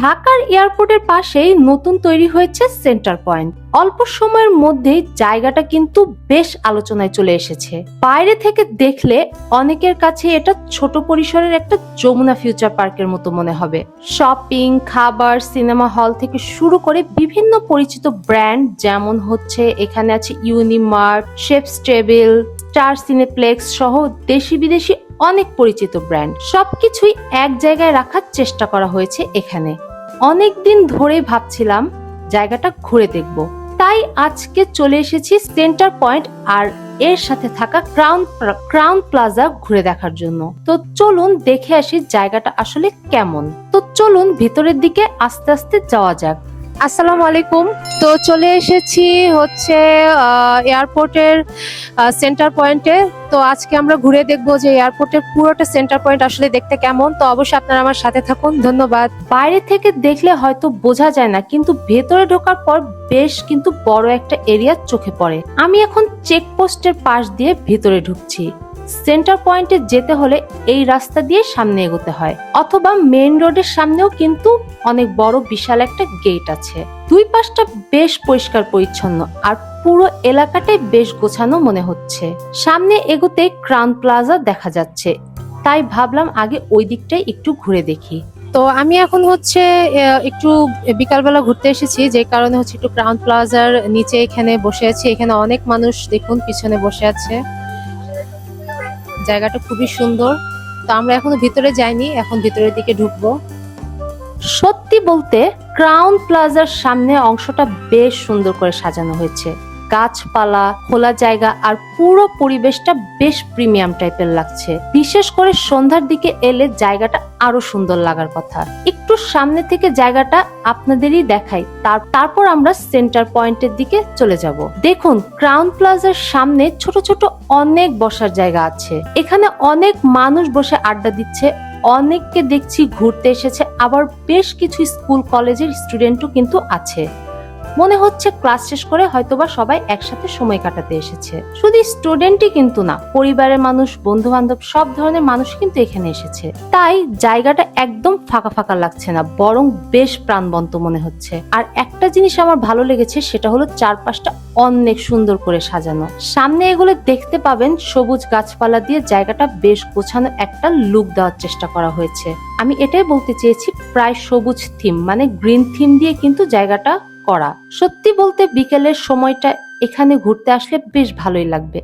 ঢাকার এয়ারপোর্টের পাশেই নতুন তৈরি হয়েছে সেন্টার পয়েন্ট। অল্প সময়ের মধ্যেই জায়গাটা কিন্তু বেশ আলোচনায় চলে এসেছে। বাইরে থেকে দেখলে অনেকের কাছে এটা ছোট পরিসরের একটা যমুনা ফিউচার পার্কের মতো মনে হবে। শপিং, খাবার, সিনেমা হল থেকে শুরু করে বিভিন্ন পরিচিত ব্র্যান্ড, যেমন হচ্ছে এখানে আছে Unimart, chefs table, star cineplex সহ দেশি বিদেশি অনেক পরিচিত ব্র্যান্ড, সবকিছুই এক জায়গায় রাখার চেষ্টা করা হয়েছে এখানে। অনেকদিন ধরেই ভাবছিলাম জায়গাটা ঘুরে দেখব, তাই আজকে চলে এসেছি সেন্টার পয়েন্ট আর এর সাথে থাকা ক্রাউন প্লাজা ঘুরে দেখার জন্য। তো চলুন দেখে আসি জায়গাটা আসলে কেমন। তো চলুন ভিতরের দিকে আস্তে আস্তে যাওয়া যাক। আসসালামু আলাইকুম। তো চলে এসেছি হচ্ছে এয়ারপোর্টের সেন্টার পয়েন্টে। তো আজকে আমরা ঘুরে দেখবো যে এয়ারপোর্টের পুরোটা সেন্টার পয়েন্ট আসলে দেখতে কেমন। তো অবশ্যই আপনারা আমার সাথে থাকুন, ধন্যবাদ। বাইরে থেকে দেখলে হয়তো বোঝা যায় না, কিন্তু ভেতরে ঢোকার পর বেশ কিন্তু বড় একটা এরিয়া চোখে পড়ে। আমি এখন চেকপোস্টের পাশ দিয়ে ভেতরে ঢুকছি। সেন্টার পয়েন্টে যেতে হলে এই রাস্তা দিয়ে সামনে এগোতে হয়, অথবা মেইন রোডের সামনেও কিন্তু অনেক বড় বিশাল একটা গেট আছে। দুই পাশটা বেশ পরিষ্কার পরিচ্ছন্ন আর পুরো এলাকাটাই বেশ গোছানো মনে হচ্ছে। সামনে এগোতে ক্রাউন প্লাজা দেখা যাচ্ছে, তাই ভাবলাম আগে ওই দিকটাই একটু ঘুরে দেখি। তো আমি এখন হচ্ছে একটু বিকালবেলা ঘুরতে এসেছি, যে কারণে হচ্ছে একটু ক্রাউন প্লাজার নিচে এখানে বসে আছি। এখানে অনেক মানুষ দেখুন পিছনে বসে আছে। জায়গাটা খুবই সুন্দর। তো আমরা এখনো ভিতরে যাইনি, এখন ভিতরের দিকে ঢুকবো। সত্যি বলতে ক্রাউন প্লাজার সামনে অংশটা বেশ সুন্দর করে সাজানো হয়েছে। গাছপালা, খোলা জায়গা আর পুরো পরিবেশটা বেশ প্রিমিয়াম টাইপের লাগছে। বিশেষ করে সন্ধ্যার দিকে এলে জায়গাটা আরো সুন্দর লাগার কথা। একটু সামনে থেকে জায়গাটা আপনাদেরই দেখাই, তারপর আমরা সেন্টার পয়েন্টের দিকে চলে যাব। দেখুন, ক্রাউন প্লাজার সামনে ছোট ছোট অনেক বসার জায়গা আছে। এখানে অনেক মানুষ বসে আড্ডা দিচ্ছে। অনেককে দেখছি ঘুরতে এসেছে, আবার বেশ কিছু স্কুল কলেজের স্টুডেন্টও কিন্তু আছে। মনে হচ্ছে ক্লাস শেষ করে হয়তোবা সবাই একসাথে সময় কাটাতে এসেছে। শুধু স্টুডেন্টই কিন্তু না, পরিবারের মানুষ, বন্ধু বান্ধব সব ধরনের মানুষ কিন্তু এখানে এসেছে। তাই জায়গাটা একদম ফাঁকা ফাঁকা লাগছে না, বরং বেশ প্রাণবন্ত মনে হচ্ছে। আর একটা জিনিস আমার ভালো লেগেছে, সেটা হলো চারপাশটা অনেক সুন্দর করে সাজানো। সামনে এগুলো দেখতে পাবেন সবুজ গাছপালা দিয়ে জায়গাটা বেশ গোছানো একটা লুক দেওয়ার চেষ্টা করা হয়েছে। আমি এটাই বলতে চেয়েছি, প্রায় সবুজ থিম, মানে গ্রিন থিম দিয়ে কিন্তু জায়গাটা করা। সত্যি বলতে বিকেলের সময়টা এখানে ঘুরতে আসলে বেশ ভালোই লাগবে।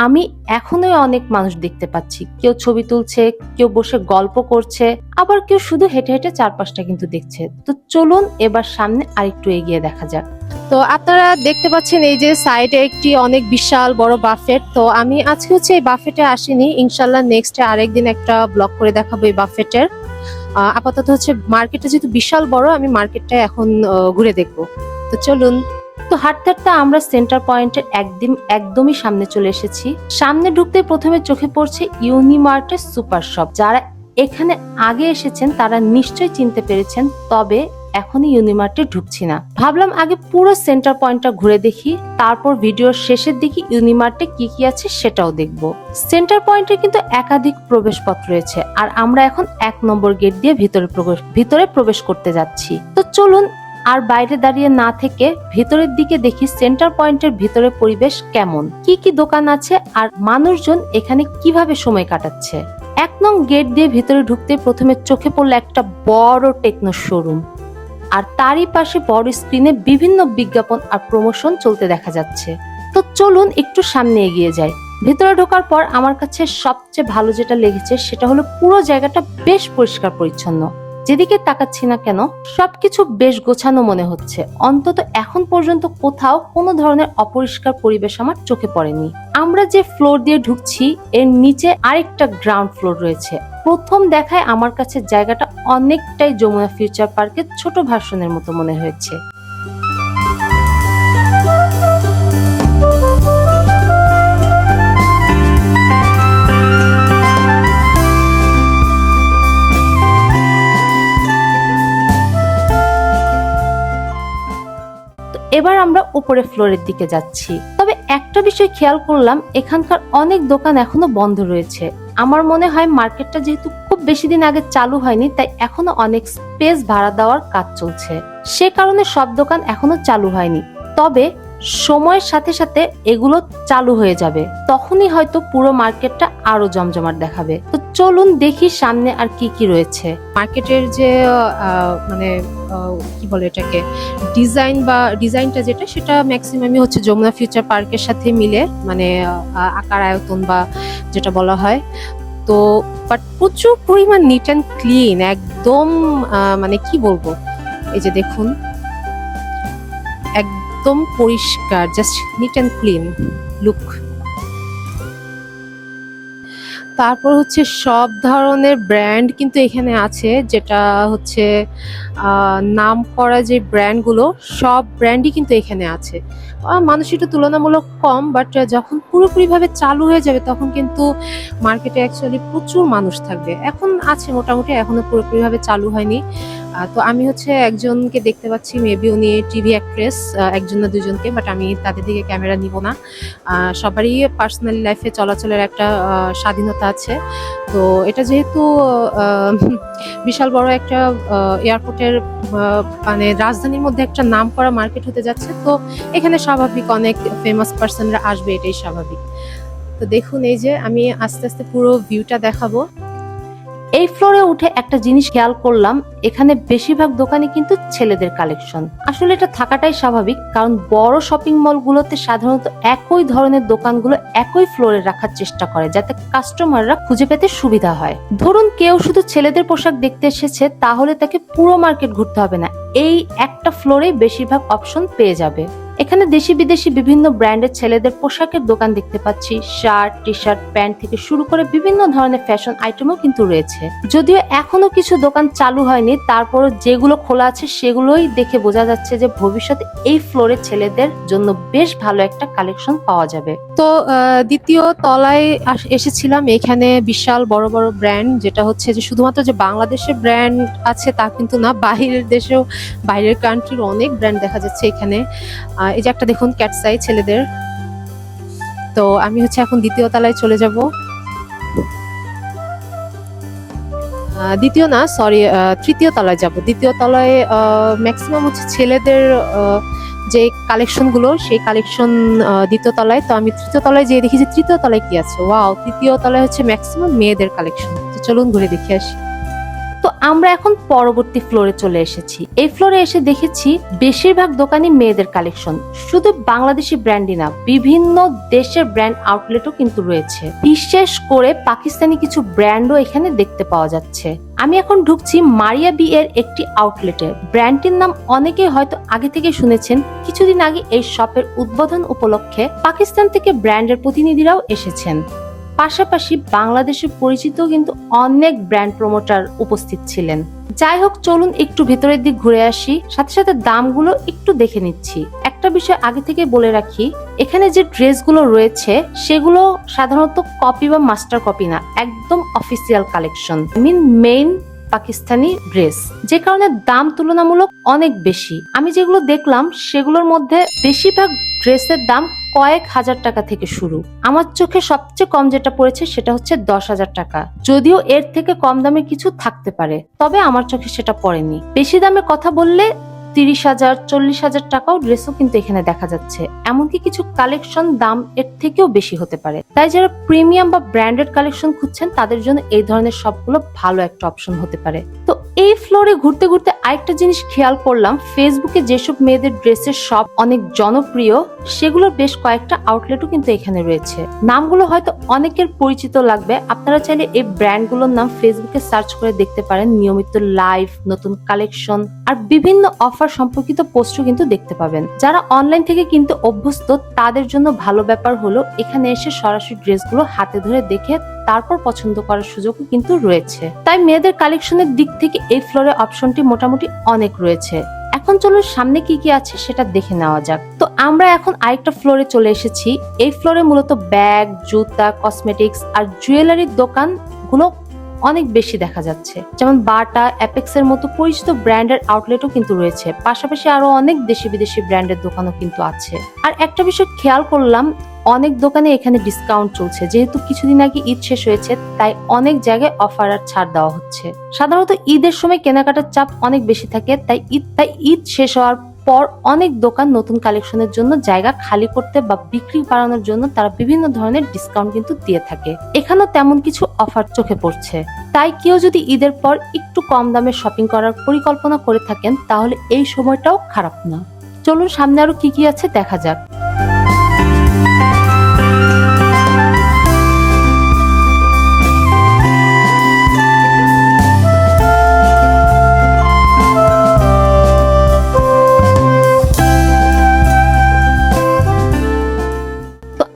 আমি এখনোই অনেক মানুষ দেখতে পাচ্ছি, কেউ ছবি তুলছে, কেউ বসে গল্প করছে, আবার কেউ শুধু হেঁটে হেঁটে চারপাশটা কিন্তু দেখছে। তো চলুন এবার সামনে আরেকটু এগিয়ে দেখা যাক। তো আপনারা দেখতে পাচ্ছেন এই যে সাইডে একটি অনেক বিশাল বড় বাফেট। তো আমি আজকে হচ্ছে এই বাফেটে আসিনি, ইনশাল্লাহ নেক্সট আরেকদিন একটা ব্লগ করে দেখাবো এই বাফেটের। আপাতত হচ্ছে মার্কেটটা যেহেতু বিশাল বড়, আমি মার্কেটটা এখন ঘুরে দেখবো। তো চলুন। তো হাঁটতে হাঁটতে আমরা সেন্টার পয়েন্টের একদমই সামনে চলে এসেছি। সামনে ঢুকতে প্রথমে চোখে পড়ছে ইউনিমার্টের সুপার শপ। যারা এখানে আগে এসেছেন তারা নিশ্চয়ই চিনতে পেরেছেন, তবে এখনই ইউনিমার্টে ঢুকছি না। ভাবলাম আগে পুরো সেন্টার পয়েন্টটা ঘুরে দেখি, তারপর ভিডিওর শেষের দিকে ইউনিমার্টে কি কি আছে সেটাও দেখব। সেন্টার পয়েন্টে কিন্তু একাধিক প্রবেশ পথ রয়েছে, আর আমরা এখন 1 নম্বর গেট দিয়ে ভিতরে প্রবেশ করতে যাচ্ছি। তো চলুন আর বাইরে দাঁড়িয়ে না থেকে ভেতরের দিকে দেখি সেন্টার পয়েন্টের ভিতরে পরিবেশ কেমন, কি কি দোকান আছে আর মানুষজন এখানে কিভাবে সময় কাটাচ্ছে। 1 নং গেট দিয়ে ভিতরে ঢুকতে প্রথমে চোখে পড়লো একটা বড় টেকনো শোরুম, আর তারই পাশে বড় স্ক্রিনে বিভিন্ন বিজ্ঞাপন আর প্রমোশন চলতে দেখা যাচ্ছে। তো চলুন একটু সামনে এগিয়ে যাই। ভেতরে ঢোকার পর আমার কাছে সবচেয়ে ভালো যেটা লেগেছে সেটা হলো পুরো জায়গাটা বেশ পরিষ্কার পরিচ্ছন্ন। যেদিকে তাকাচ্ছি না কেন সবকিছু বেশ গোছানো মনে হচ্ছে। অন্তত এখন পর্যন্ত কোথাও কোনো ধরনের অপরিষ্কার পরিবেশ আমার চোখে পড়েনি। আমরা যে ফ্লোর দিয়ে ঢুকছি এর নিচে আরেকটা গ্রাউন্ড ফ্লোর রয়েছে। প্রথম দেখায় আমার কাছে জায়গাটা অনেকটাই যমুনা ফিউচার পার্কের ছোট ভার্সনের মতো মনে হয়েছে। এবার আমরা উপরে ফ্লোরের দিকে যাচ্ছি। তবে একটা বিষয় খেয়াল করলাম, এখানকার অনেক দোকান এখনো বন্ধ রয়েছে। আমার মনে হয় মার্কেটটা যেহেতু খুব বেশি দিন আগে চালু হয়নি, তাই এখনো অনেক স্পেস ভাড়া দেওয়ার কাজ চলছে। সে কারণে সব দোকান এখনো চালু হয়নি। তবে সময়ের সাথে সাথে এগুলো চালু হয়ে যাবে, তখনই হয়তো পুরো মার্কেটটা আরো জমজমাট দেখাবে। তো চলুন দেখি সামনে আর কি কি রয়েছে। মার্কেটের যে মানে কি বলে এটাকে, ডিজাইনটা যেটা, সেটা ম্যাক্সিমামই হচ্ছে যমুনা ফিউচার পার্কের সাথে মিলে, মানে আকার আয়তন বা যেটা বলা হয়। তো বাট প্রচুর পরিমাণ নিট অ্যান্ড ক্লিন, একদম মানে কি বলবো, এই যে দেখুন একদম পরিষ্কার, just neat and clean look. তারপর হচ্ছে সব ধরনের ব্র্যান্ড কিন্তু এখানে আছে, যেটা হচ্ছে নাম করা যে ব্র্যান্ডগুলো, সব ব্র্যান্ডই কিন্তু এখানে আছে। মানুষ একটু তুলনামূলক কম, বাট যখন পুরোপুরিভাবে চালু হয়ে যাবে তখন কিন্তু মার্কেটে অ্যাকচুয়ালি প্রচুর মানুষ থাকবে। এখন আছে মোটামুটি, এখনো পুরোপুরিভাবে চালু হয়নি। তো আমি হচ্ছে একজনকে দেখতে পাচ্ছি, মেবি উনি টিভি অ্যাক্ট্রেস, একজন না দুজনকে, বাট আমি তাদের দিকে ক্যামেরা নিব না। সবারই পার্সোনাল লাইফে চলাচলের একটা স্বাধীনতা আছে। তো এটা যেহেতু বিশাল বড় একটা এয়ারপোর্টের মানে রাজধানীর মধ্যে একটা নাম করা মার্কেট হতে যাচ্ছে, তো এখানে স্বাভাবিক অনেক ফেমাস পার্সনরা আসবে, এটাই স্বাভাবিক। তো দেখুন, এই যে আমি আস্তে আস্তে পুরো ভিউটা দেখাবো। এই ফ্লোরে উঠে একটা জিনিস খেয়াল করলাম, এখানে বেশিরভাগ দোকানই কিন্তু ছেলেদের কালেকশন। আসলে এটা থাকাটাই স্বাভাবিক, কারণ বড় শপিং মলগুলোতে সাধারণত একই ধরনের দোকানগুলো একই ফ্লোরে রাখার চেষ্টা করে, যাতে কাস্টমাররা খুঁজে পেতে সুবিধা হয়। ধরুন কেউ শুধু ছেলেদের পোশাক দেখতে এসেছে, তাহলে তাকে পুরো মার্কেট ঘুরতে হবে না, এই একটা ফ্লোরে বেশিরভাগ অপশন পেয়ে যাবে। এখানে দেশি বিদেশি বিভিন্ন ব্র্যান্ডের ছেলেদের পোশাকের দোকান দেখতে পাচ্ছি। শার্ট, টি শার্ট, প্যান্ট থেকে শুরু করে বিভিন্ন ধরনের ফ্যাশন আইটেমও কিন্তু রয়েছে। যদিও এখনো কিছু দোকান চালু হয়নি, তারপরও যেগুলো খোলা আছে সেগুলোই দেখে বোঝা যাচ্ছে যে ভবিষ্যতে এই ফ্লোরে ছেলেদের জন্য বেশ ভালো একটা কালেকশন পাওয়া যাবে। তো দ্বিতীয় তলায় এসেছিলাম, এখানে বিশাল বড় বড় ব্র্যান্ড, যেটা হচ্ছে যে শুধুমাত্র যে বাংলাদেশের ব্র্যান্ড আছে তা কিন্তু না, বাইরের দেশেও, বাইরের কান্ট্রির অনেক ব্র্যান্ড দেখা যাচ্ছে এখানে। এই যে একটা দেখুন ক্যাটসাই ছেলেদের। তো আমি হচ্ছে এখন দ্বিতীয় তলায় চলে যাব। তৃতীয় তলায় যাব। দ্বিতীয় তলায় ম্যাক্সিমাম হচ্ছে ছেলেদের যে কালেকশন গুলো, সেই কালেকশন দ্বিতীয় তলায়। তো আমি তৃতীয় তলায় যেয়ে দেখি যে তৃতীয় তলায় কি আছে। ওয়াও, তৃতীয় তলায় হচ্ছে ম্যাক্সিমাম মেয়েদের কালেকশন। তো চলুন ঘুরে দেখে আসি। তো আমরা এখন পরবর্তী ফ্লোরে চলে এসেছি। এই ফ্লোরে এসে দেখেছি বেশিরভাগ দোকানই মেয়েদের কালেকশন। শুধু বাংলাদেশি ব্র্যান্ডই না, বিভিন্ন দেশের ব্র্যান্ড আউটলেটও কিন্তু রয়েছে। বিশেষ করে পাকিস্তানি কিছু ব্র্যান্ডও এখানে দেখতে পাওয়া যাচ্ছে। আমি এখন ঢুকছি মারিয়া বি এর একটি আউটলেটে। ব্র্যান্ডটির নাম অনেকে হয়তো আগে থেকে শুনেছেন। কিছুদিন আগে এই শপের উদ্বোধন উপলক্ষে পাকিস্তান থেকে ব্র্যান্ডের প্রতিনিধিরাও এসেছেন। পাশাপাশি বাংলাদেশের পরিচিত কিন্তু অনেক ব্র্যান্ড প্রমোটার উপস্থিত ছিলেন। যাই হোক, চলুন একটু ভেতরের দিক ঘুরে আসি, সাথে সাথে দামগুলো একটু দেখে নিচ্ছি। একটা বিষয় আগে থেকে বলে রাখি, এখানে যে ড্রেসগুলো রয়েছে সেগুলো সাধারণত কপি বা মাস্টার কপি না, একদম official collection, main Pakistani dress, যে কারণে দাম তুলনামূলক অনেক বেশি। আমি যেগুলো দেখলাম সেগুলোর মধ্যে বেশিরভাগ ড্রেসের দাম কয়েক হাজার টাকা থেকে শুরু। আমার চোখে সবচেয়ে কম যেটা পড়েছে সেটা হচ্ছে 10,000 টাকা। যদিও এর থেকে কম দামে কিছু থাকতে পারে, তবে আমার চোখে সেটা পড়েনি। বেশি দামে কথা বললে 30,000, 40,000 টাকাও ড্রেসও কিন্তু এখানে দেখা যাচ্ছে। এমনকি কিছু কালেকশন দাম এর থেকেও বেশি হতে পারে। তাই যারা প্রিমিয়াম বা ব্র্যান্ডেড কালেকশন খুঁজছেন তাদের জন্য এই ধরনের সবগুলো ভালো একটা অপশন হতে পারে। তো এই ফ্লোরে ঘুরতে ঘুরতে আরেকটা জিনিস খেয়াল করলাম, ফেসবুকে যেসব মেয়েদের ড্রেসের শপ অনেক জনপ্রিয়, সেগুলোর বেশ কয়েকটা আউটলেটও কিন্তু এখানে রয়েছে। নামগুলো হয়তো অনেকের পরিচিত লাগবে। আপনারা চাইলে এই ব্র্যান্ডগুলোর নাম ফেসবুকে সার্চ করে দেখতে পারেন। নিয়মিত লাইভ, নতুন কালেকশন আর বিভিন্ন অফার সম্পর্কিত পোস্টও কিন্তু দেখতে পাবেন। যারা অনলাইন থেকে কিনতে অভ্যস্ত তাদের জন্য ভালো ব্যাপার হলো এখানে এসে সরাসরি ড্রেসগুলো হাতে ধরে দেখে তারপর পছন্দ করার সুযোগও কিন্তু রয়েছে। তাই মেয়েদের কালেকশনের দিক থেকে এই ফ্লোরে অপশনটি মোটামুটি অনেক রয়েছে। এখন চলুন সামনে কি কি আছে সেটা দেখে নেওয়া যাক। তো আমরা এখন আরেকটা ফ্লোরে চলে এসেছি। এই ফ্লোরে মূলত ব্যাগ, জুতা, কসমেটিক্স আর জুয়েলারির দোকানগুলো অনেক বেশি দেখা যাচ্ছে। যেমন বাটা, অ্যাপেক্স এর মতো পরিচিত ব্র্যান্ডের আউটলেটও কিন্তু রয়েছে। পাশাপাশি আরো অনেক দেশি বিদেশি ব্র্যান্ডের দোকানও কিন্তু আছে। আর একটা বিষয় খেয়াল করলাম, অনেক দোকানে এখানে ডিসকাউন্ট চলছে। যেহেতু কিছুদিন আগে ঈদ শেষ হয়েছে, তাই অনেক জায়গায় অফার আর ছাড় দেওয়া হচ্ছে। সাধারণত ঈদের সময় কেনাকাটার চাপ অনেক বেশি থাকে, তাই ঈদ শেষ হওয়ার পর অনেক দোকান নতুন কালেকশনের জন্য জায়গা খালি করতে বা বিক্রি বাড়ানোর জন্য তারা বিভিন্ন ধরনের ডিসকাউন্ট কিন্তু দিয়ে থাকে। এখানেও তেমন কিছু অফার চোখে পড়ছে। তাই কেউ যদি ঈদের পর একটু কম দামে শপিং করার পরিকল্পনা করে থাকেন, তাহলে এই সময়টাও খারাপ না। চলুন সামনে আরো কি কি আছে দেখা যাক।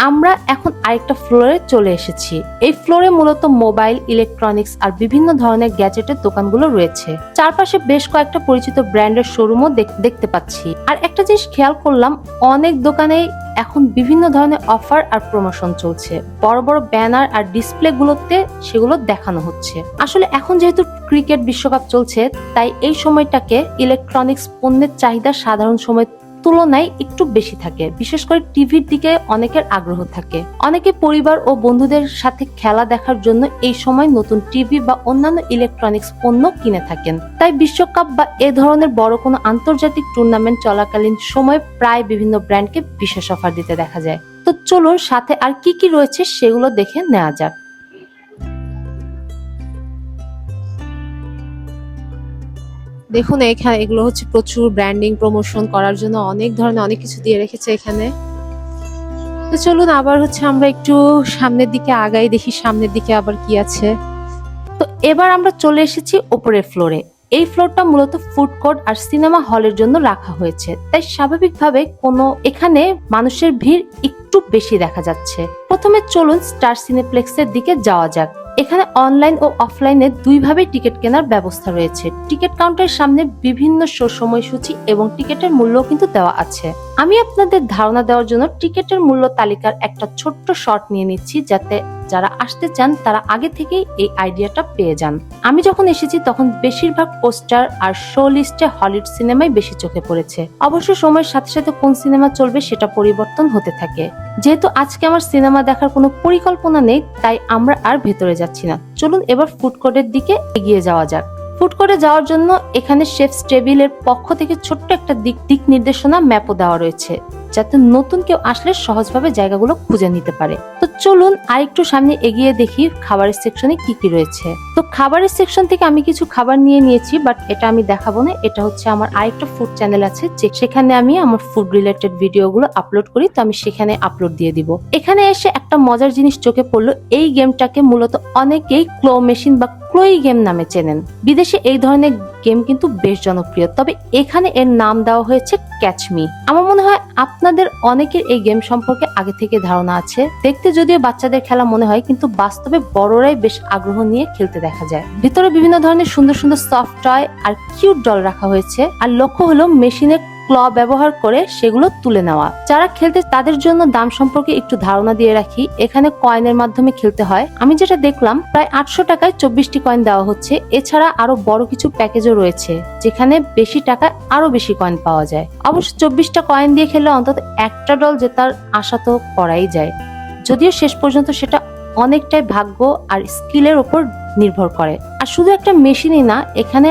আমরা এখন আরেকটা ফ্লোরে চলে এসেছি। এই ফ্লোরে মূলত মোবাইল, ইলেকট্রনিক্স আর বিভিন্ন ধরনের গ্যাজেটের দোকানগুলো রয়েছে। চারপাশে বেশ কয়েকটা পরিচিত ব্র্যান্ডের শোরুমও দেখতে পাচ্ছি। আর একটা জিনিস খেয়াল করলাম, অনেক দোকানেই এখন বিভিন্ন ধরনের অফার আর প্রমোশন চলছে। বড় বড় ব্যানার আর ডিসপ্লে গুলোতে সেগুলো দেখানো হচ্ছে। আসলে এখন যেহেতু ক্রিকেট বিশ্বকাপ চলছে, তাই এই সময়টাকে ইলেকট্রনিক্স পণ্যের চাহিদা সাধারণ সময় তুলনায় একটু বেশি থাকে। বিশেষ করে টিভির দিকে অনেকের আগ্রহ থাকে। অনেকে পরিবার ও বন্ধুদের সাথে খেলা দেখার জন্য এই সময় নতুন টিভি বা অন্যান্য ইলেকট্রনিক্স পণ্য কিনে থাকেন। তাই বিশ্বকাপ বা এ ধরনের বড় কোনো আন্তর্জাতিক টুর্নামেন্ট চলাকালীন সময়ে প্রায় বিভিন্ন ব্র্যান্ডকে বিশেষ অফার দিতে দেখা যায়। তো চলুন সাথে আর কি কি রয়েছে সেগুলো দেখে নেওয়া যাক। দেখুন এখানে এগুলো হচ্ছে প্রচুর ব্র্যান্ডিং প্রমোশন করার জন্য অনেক ধরনের অনেক কিছু দিয়ে রেখেছে এখানে। তো চলুন আবার হচ্ছে আমরা একটু সামনের দিকে আগাই, দেখি সামনের দিকে আবার কি আছে। তো এবার আমরা চলে এসেছি উপরের ফ্লোরে। এই ফ্লোরটা মূলত ফুড কোর্ট আর সিনেমা হলের জন্য রাখা হয়েছে, তাই স্বাভাবিকভাবে এখানে মানুষের ভিড় একটু বেশি দেখা যাচ্ছে। প্রথমে চলুন স্টার সিনেপ্লেক্সের দিকে যাওয়া যাক। এখানে অনলাইন ও অফলাইনে দুইভাবে টিকিট কেনার ব্যবস্থা রয়েছে। টিকিট কাউন্টারের সামনে বিভিন্ন শো সময়সূচি এবং টিকিটের মূল্য কিন্তু দেওয়া আছে। আমি আপনাদের ধারণা দেওয়ার জন্য টিকিটের মূল্য তালিকার একটা ছোট্ট শর্ট নিয়ে নিচ্ছি, যাতে যারা আসতে চান তারা আগে থেকেই এই আইডিয়াটা পেয়ে যান। আমি যখন এসেছি তখন বেশিরভাগ পোস্টার আর শো লিস্টে হলিউড সিনেমাই বেশি চোখে পড়েছে। অবশ্য সময়ের সাথে সাথে কোন সিনেমা চলবে সেটা পরিবর্তন হতে থাকে। যেহেতু আজকে আমার সিনেমা দেখার কোনো পরিকল্পনা নেই, তাই আমরা আর ভেতরে যাচ্ছি না। চলুন এবার ফুড কোর্টের দিকে এগিয়ে যাওয়া যাক। ফুড কোর্টে যাওয়ার জন্য এখানে শেফস টেবিলের পক্ষ থেকে ছোট্ট একটা দিক নির্দেশনা ম্যাপও দেওয়া রয়েছে, যাতে নতুন কেউ আসলে সহজভাবে জায়গাগুলো খুঁজে নিতে পারে। তো চলুন আরেকটু সামনে এগিয়ে দেখি খাবারের সেকশনে কি কি রয়েছে। তো খাবারের সেকশন থেকে আমি কিছু খাবার নিয়ে নিয়েছি, বাট এটা আমি দেখাবো না। এটা হচ্ছে আমার আরেকটা ফুড চ্যানেল আছে, সেখানে আমি আমার ফুড রিলেটেড ভিডিওগুলো আপলোড করি, তো আমি সেখানে আপলোড দিয়ে দিব। এখানে এসে একটা মজার জিনিস চোখে পড়লো। এই গেমটাকে মূলত অনেকেই ক্লো মেশিন বা ক্লোই গেম নামে চেনেন। বিদেশে এই ধরনের গেম কিন্তু বেশ জনপ্রিয়, তবে এখানে এর নাম দেওয়া হয়েছে ক্যাচ মি। আমার মনে হয় আপনাদের অনেকের এই গেম সম্পর্কে আগে থেকে ধারণা আছে। দেখতে যদিও বাচ্চাদের খেলা মনে হয়, কিন্তু বাস্তবে বড়রাই বেশ আগ্রহ নিয়ে খেলতে দেখা যায়। ভিতরে বিভিন্ন ধরনের সুন্দর সুন্দর সফট টয় আর কিউট ডল রাখা হয়েছে, আর লক্ষ্য হলো মেশিনের ক্ল ব্যবহার করে সেগুলো তুলে নেওয়া। যারা খেলতে তাদের জন্য দাম সম্পর্কে একটু ধারণা দিয়ে রাখি। এখানে কয়েনের মাধ্যমে খেলতে হয়। আমি যেটা দেখলাম প্রায় 800 টাকায় 24টি কয়েন দেওয়া হচ্ছে। এছাড়া আরো বড় কিছু প্যাকেজও রয়েছে, যেখানে বেশি টাকায় আরো বেশি কয়েন পাওয়া যায়। অবশ্য 24টা কয়েন দিয়ে খেললে অন্তত একটা ডল জেতার আশা তো করাই যায়, যদিও শেষ পর্যন্ত সেটা অনেকটাই ভাগ্য আর স্কিলের উপর নির্ভর করে। আর শুধু একটা মেশিনই না, এখানে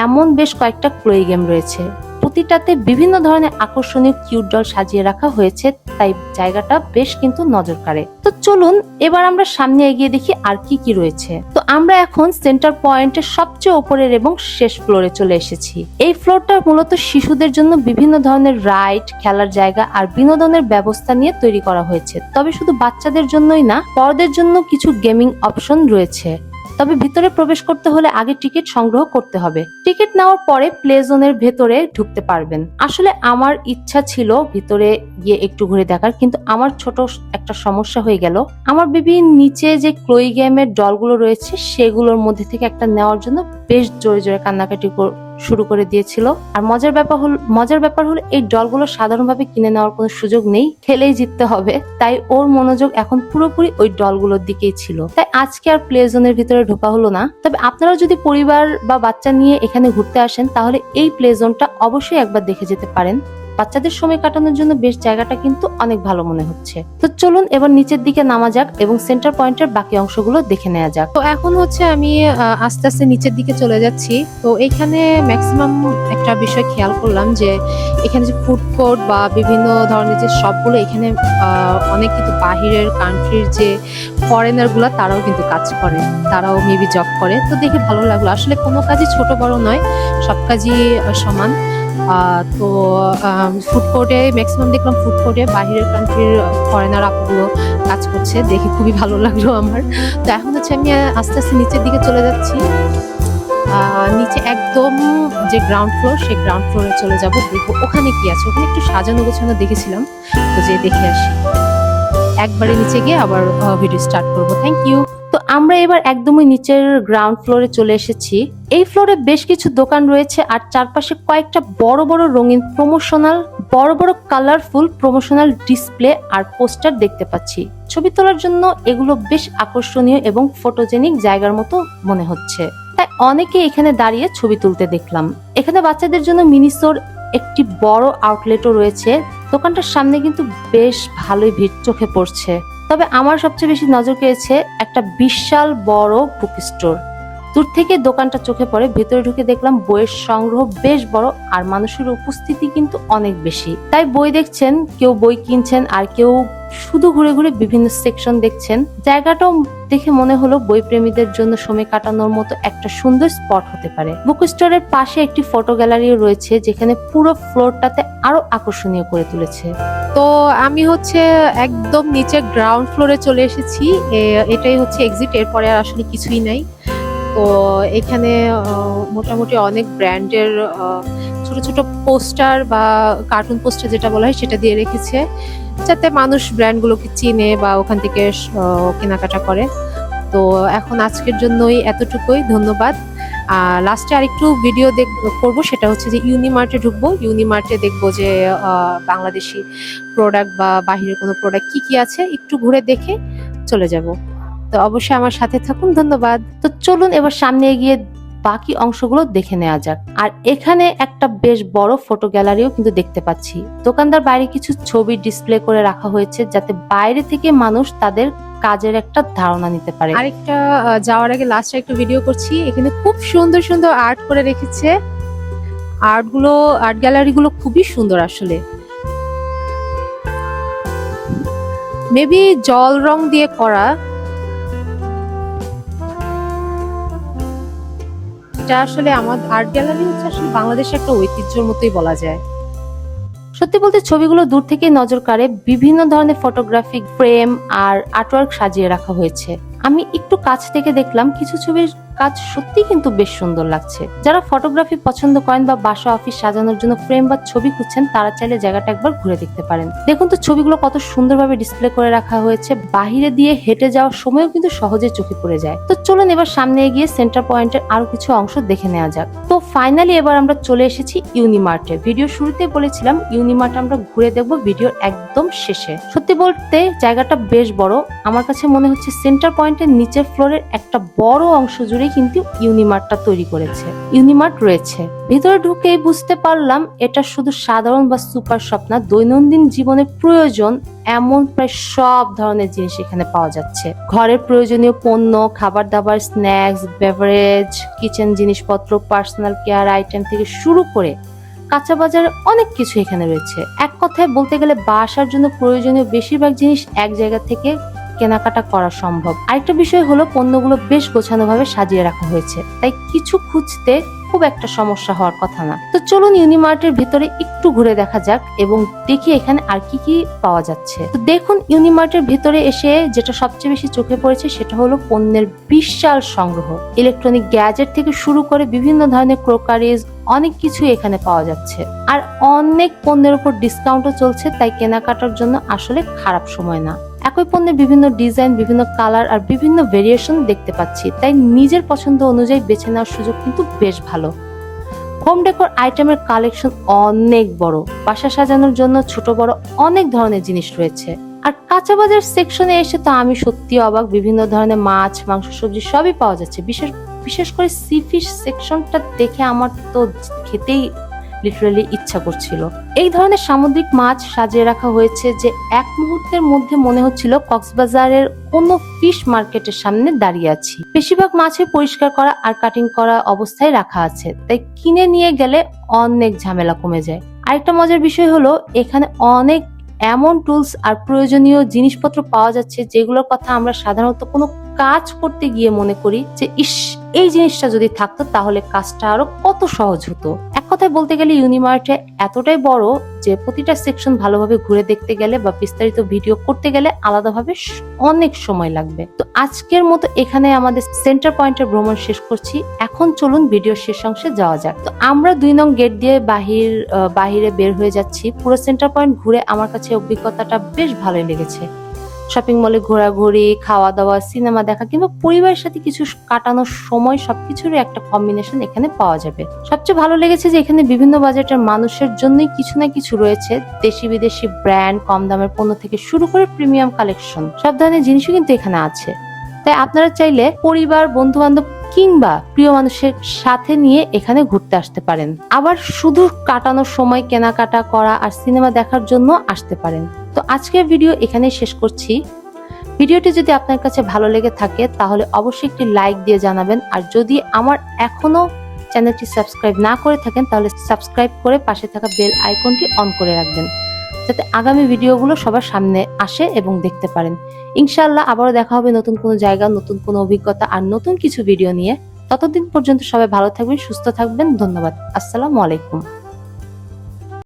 এমন বেশ কয়েকটা ক্লোই গেম রয়েছে। প্রতিটাতে বিভিন্ন ধরনের আকর্ষণীয় কিউট ডল সাজিয়ে রাখা হয়েছে, তাই জায়গাটা বেশ কিন্তু নজর কাড়ে। তো চলুন এবার আমরা সামনে এগিয়ে দেখি আর কি কি রয়েছে। তো আমরা এখন সেন্টার পয়েন্টের সবচেয়ে উপরের এবং শেষ ফ্লোরে চলে এসেছি। এই ফ্লোরটা মূলত শিশুদের জন্য বিভিন্ন ধরনের রাইড, খেলার জায়গা আর বিনোদনের ব্যবস্থা নিয়ে তৈরি করা হয়েছে। তবে শুধু বাচ্চাদের জন্যই না, বড়দের জন্য কিছু গেমিং অপশন রয়েছে। তবে ভিতরে প্রবেশ করতে হলে আগে টিকিট সংগ্রহ করতে হবে। টিকিট নেওয়ার পরে প্লে জোনের ভেতরে ঢুকতে পারবেন। আসলে আমার ইচ্ছা ছিল ভিতরে গিয়ে একটু ঘুরে দেখার, কিন্তু আমার ছোট একটা সমস্যা হয়ে গেল। আমার বেবি নিচে যে ক্লোই গেমের ডলগুলো রয়েছে সেগুলোর মধ্যে থেকে একটা নেওয়ার জন্য বেশ জোরে জোরে কান্নাকাটি শুরু করে দিয়েছিল। আর মজার ব্যাপার হলো এই ডলগুলো সাধারণভাবে কিনে নেওয়ার কোনো সুযোগ নেই, খেলেই জিততে হবে। তাই ওর মনোযোগ এখন পুরোপুরি ওই ডলগুলোর দিকেই ছিল। তাই আজকে আর প্লে জোনের ভিতরে ঢোকা হলো না। তবে আপনারা যদি পরিবার বা বাচ্চা নিয়ে এখানে ঘুরতে আসেন, তাহলে এই প্লে জোনটা অবশ্যই একবার দেখে যেতে পারেন। বাচ্চাদের সময় কাটানোর জন্য বেশ জায়গাটা কিন্তু অনেক ভালো মনে হচ্ছে। তো চলুন এবার নিচের দিকে নামা যাক এবং সেন্টার পয়েন্টের বাকি অংশগুলো দেখে নেওয়া যাক। তো এখন হচ্ছে আমি আস্তে আস্তে নিচের দিকে চলে যাচ্ছি। তো এখানে ম্যাক্সিমাম একটা বিষয় খেয়াল করলাম যে এখানে যে ফুড কোর্ট বা বিভিন্ন ধরনের যে শপগুলো, এখানে অনেক কিন্তু বাহিরের কান্ট্রির যে ফরেনার গুলা তারাও কিন্তু কাজ করে, তারাও মেবি জব করে। তো দেখে ভালো লাগলো, আসলে কোনো কাজই ছোট বড় নয়, সব কাজই সমান। তো ফুড কোর্টে ম্যাক্সিমাম দেখলাম ফুড কোর্টে বাহিরের কান্ট্রির ফরেনার আপুগুলো কাজ করছে, দেখে খুবই ভালো লাগলো আমার। তো এখন হচ্ছে আমি আস্তে আস্তে নিচের দিকে চলে যাচ্ছি। নিচে একদম যে গ্রাউন্ড ফ্লোর, সেই গ্রাউন্ড ফ্লোরে চলে যাব, দেখবো ওখানে কি আছে। ওখানে একটু সাজানো গোছানো দেখেছিলাম, তো যে দেখে আসি। একবারে নিচে গিয়ে আবার ভিডিও স্টার্ট করব। Thank you. তো আমরা এবার একদমই নিচের গ্রাউন্ড ফ্লোরে চলে এসেছি। এই ফ্লোরে বেশ কিছু দোকান রয়েছে আর চারপাশে কয়েকটা বড় বড় রঙিন প্রমোশনাল, বড় বড় কালারফুল প্রমোশনাল ডিসপ্লে আর পোস্টার দেখতে পাচ্ছি। ছবি তোলার জন্য এগুলো বেশ আকর্ষণীয় এবং ফটোজেনিক জায়গার মতো মনে হচ্ছে, তাই অনেকে এখানে দাঁড়িয়ে ছবি তুলতে দেখলাম। এখানে বাচ্চাদের জন্য মিনিসোর একটি বড় আউটলেটও রয়েছে। দোকানটার সামনে কিন্তু বেশ ভালোই ভিড় চোখে পড়ছে। তবে আমার সবচেয়ে বেশি নজর কেড়েছে একটা বিশাল বড় বুক স্টোর। দূর থেকে দোকানটা চোখে পড়ে, ভেতরে ঢুকে দেখলাম বইয়ের সংগ্রহ বেশ বড় আর মানুষের উপস্থিতি কিন্তু অনেক বেশি। তাই বই দেখছেন, কেউ বই কিনছেন আর কেউ শুধু ঘুরে ঘুরে বিভিন্ন সেকশন দেখছেন। জায়গাটাও দেখে মনে হলো বই প্রেমীদের জন্য সময় কাটানোর মতো একটা সুন্দর স্পট হতে পারে। বুক স্টোরের পাশে একটি ফটো গ্যালারিও রয়েছে, যেখানে পুরো ফ্লোরটাতে আরো আকর্ষণীয় করে তুলেছে। তো আমি হচ্ছে একদম নিচে গ্রাউন্ড ফ্লোরে চলে এসেছি। এটাই হচ্ছে এক্সিট, এরপরে আর আসলে কিছুই নাই। তো এখানে মোটামুটি অনেক ব্র্যান্ডের ছোট ছোট পোস্টার বা কার্টুন পোস্টার যেটা বলা হয় সেটা দিয়ে রেখেছে, যাতে মানুষ ব্র্যান্ডগুলোকে চিনে বা ওখান থেকে কেনাকাটা করে। তো এখন আজকের জন্যই এতটুকুই, ধন্যবাদ। লাস্টে আরেকটু ভিডিও করবো, সেটা হচ্ছে যে ইউনিমার্টে ঢুকবো। ইউনিমার্টে দেখবো যে বাংলাদেশি প্রোডাক্ট বা বাহিরের কোনো প্রোডাক্ট কি কি আছে, একটু ঘুরে দেখে চলে যাব। তো অবশ্যই আমার সাথে থাকুন, ধন্যবাদ। তো চলুন এবার সামনে এগিয়ে বাকি অংশগুলো দেখে নেওয়া যাক। আর এখানে একটা বেশ বড় ফটো গ্যালারিও কিন্তু দেখতে পাচ্ছি। দোকানদার বাইরে কিছু ছবি ডিসপ্লে করে রাখা হয়েছে, যাতে বাইরে থেকে মানুষ তাদের কাজের একটা ধারণা নিতে পারে। আরেকটা যাওয়ার আগে লাস্টে একটু ভিডিও করছি। এখানে খুব সুন্দর সুন্দর আর্ট করে রেখেছে। আর্ট গ্যালারি গুলো খুবই সুন্দর আসলে। মেবি জল রং দিয়ে করা। এটা আসলে আমার আর্ট গ্যালারি হচ্ছে আসলে বাংলাদেশের একটা ঐতিহ্যের মতোই বলা যায়। সত্যি বলতে ছবিগুলো দূর থেকেই নজর কাড়ে। বিভিন্ন ধরনের ফটোগ্রাফিক ফ্রেম আর আর্টওয়ার্ক সাজিয়ে রাখা হয়েছে। আমি একটু কাছ থেকে দেখলাম, কিছু ছবির কাজ সত্যি কিন্তু বেশ সুন্দর লাগছে। যারা ফটোগ্রাফি পছন্দ করেন বা বাসা অফিস সাজানোর জন্য ফ্রেম বা ছবি খুঁজছেন, তারা চাইলে জায়গাটা একবার ঘুরে দেখতে পারেন। দেখুন তো ছবিগুলো কত সুন্দরভাবে ডিসপ্লে করে রাখা হয়েছে। বাহিরে দিয়ে হেঁটে যাওয়ার সময়ও কিন্তু সহজে চোখে পড়ে যায়। তো চলুন এবার সামনে এগিয়ে সেন্টার পয়েন্টের আরো কিছু অংশ দেখে নেওয়া যাক। তো ফাইনালি এবার আমরা চলে এসেছি ইউনিমার্টে। ভিডিও শুরুতে বলেছিলাম ইউনিমার্ট আমরা ঘুরে দেখবো ভিডিওর একদম শেষে। সত্যি বলতে জায়গাটা বেশ বড়। আমার কাছে মনে হচ্ছে সেন্টার পয়েন্টের নিচের ফ্লোরের একটা বড় অংশ জুড়ে কিন্তু ইউনিমার্টটা তৈরি করেছে। ইউনিমার্ট রয়েছে ভিতরে ঢুকেই বুঝতে পারলাম এটা শুধু সাধারণ বা সুপার শপ না, দৈনন্দিন জীবনে প্রয়োজন এমন প্রায় সব ধরনের জিনিস এখানে পাওয়া যাচ্ছে। ঘরের প্রয়োজনীয় পণ্য, খাবার দাবার, স্ন্যাক্স, বেভারেজ, কিচেন জিনিসপত্র, পার্সোনাল কেয়ার আইটেম থেকে শুরু করে কাঁচা বাজারে অনেক কিছু এখানে রয়েছে। এক কথায় বলতে গেলে বাসার জন্য প্রয়োজনীয় বেশিরভাগ জিনিস এক জায়গা থেকে কেনাকাটা করা সম্ভব। আরেকটা বিষয় হলো পণ্যগুলো বেশ গোছানো ভাবে সাজিয়ে রাখা হয়েছে, তাই কিছু খুঁজতে খুব একটা সমস্যা হওয়ার কথা না। তো চলুন ইউনিমার্টের ভিতরে একটু ঘুরে দেখা যাক এবং দেখি এখানে আর কি কি পাওয়া যাচ্ছে। তো দেখুন ইউনিমার্টের ভিতরে এসে যেটা সবচেয়ে বেশি চোখে পড়েছে সেটা হলো পণ্যের বিশাল সংগ্রহ। ইলেকট্রনিক গ্যাজেট থেকে শুরু করে বিভিন্ন ধরনের ক্রোকারিজ, অনেক কিছু এখানে পাওয়া যাচ্ছে। আর অনেক পণ্যের উপর ডিসকাউন্টও চলছে, তাই কেনাকাটার জন্য আসলে খারাপ সময় না। একই পণ্যের বিভিন্ন ডিজাইন, বিভিন্ন কালার আর বিভিন্ন ভেরিয়েশন দেখতে পাচ্ছি, তাই নিজের পছন্দ অনুযায়ী বেছে নেওয়ার সুযোগ কিন্তু বেশ ভালো। হোম ডেকোর আইটেমের কালেকশন অনেক বড়। বাসা সাজানোর জন্য ছোট বড় অনেক ধরনের জিনিস রয়েছে। আর কাঁচা বাজার সেকশনে এসে তো আমি সত্যি অবাক। বিভিন্ন ধরনের মাছ, মাংস, সবজি সবই পাওয়া যাচ্ছে। বিশেষ করে সি ফিশ সেকশনটা দেখে আমার তো খেতেই লিটারালি ইচ্ছা করছিল। এই ধরনের সামুদ্রিক মাছ সাজিয়ে রাখা হয়েছে যে এক মুহূর্তের মধ্যে মনে হচ্ছিল কক্সবাজারের কোনো ফিশ মার্কেটের সামনে দাঁড়িয়ে আছি। বেশিরভাগ মাছে পরিষ্কার করা আর কাটিং করা অবস্থায় রাখা আছে, তাই কিনে নিয়ে গেলে অনেক ঝামেলা কমে যায়। আরেকটা মজার বিষয় হলো এখানে অনেক এমন টুলস আর প্রয়োজনীয় জিনিসপত্র পাওয়া যাচ্ছে যেগুলোর কথা আমরা সাধারণত কোনো কাজ করতে গিয়ে মনে করি যে ইস, এই জিনিসটা যদি থাকতো তাহলে কাজটা আরো কত সহজ হতো। এক কথায় বলতে গেলে ইউনিমার্টে এতটাই বড় যে প্রতিটা সেকশন ভালোভাবে ঘুরে দেখতে গেলে বা বিস্তারিত ভিডিও করতে গেলে আলাদাভাবে অনেক সময় লাগবে। তো আজকের মতো এখানে আমাদের সেন্টার পয়েন্টের ভ্রমণ শেষ করছি। এখন চলুন ভিডিওর শেষ অংশে যাওয়া যাক। তো আমরা 2 নং গেট দিয়ে বাহিরে বের হয়ে যাচ্ছি। পুরো সেন্টার পয়েন্ট ঘুরে আমার কাছে অভিজ্ঞতাটা বেশ ভালোই লেগেছে। শপিং মলে ঘোরাঘুরি, খাওয়া দাওয়া, সিনেমা দেখা কিংবা পরিবারের সাথে কিছু কাটানোর সময় সবকিছুরই একটা কম্বিনেশন এখানে পাওয়া যাবে। সবচেয়ে ভালো লেগেছে যে এখানে বিভিন্ন বাজেটের মানুষের জন্যই কিছু না কিছু রয়েছে। দেশি বিদেশি ব্র্যান্ড, কম দামের পণ্য থেকে শুরু করে প্রিমিয়াম কালেকশন, সব ধরনের জিনিসও কিন্তু এখানে আছে। তাই আপনারা চাইলে পরিবার, বন্ধু বান্ধব কিংবা প্রিয় মানুষের সাথে নিয়ে এখানে ঘুরতে আসতে পারেন। আবার শুধু কাটানোর সময় কেনাকাটা করা আর সিনেমা দেখার জন্য আসতে পারেন। তো আজকের ভিডিও এখানেই শেষ করছি। ভিডিওটি যদি আপনার কাছে ভালো লেগে থাকে তাহলে অবশ্যই একটি লাইক দিয়ে জানাবেন। আর যদি আমার এখনো চ্যানেলটি সাবস্ক্রাইব না করে থাকেন তাহলে সাবস্ক্রাইব করে পাশে থাকা বেল আইকনটি অন করে রাখবেন, যাতে আগামী ভিডিওগুলো সবার সামনে আসে এবং দেখতে পারেন। ইনশাআল্লাহ আবারও দেখা হবে নতুন কোনো জায়গা, নতুন কোনো অভিজ্ঞতা আর নতুন কিছু ভিডিও নিয়ে। ততদিন পর্যন্ত সবাই ভালো থাকবেন, সুস্থ থাকবেন। ধন্যবাদ। আসসালামু আলাইকুম।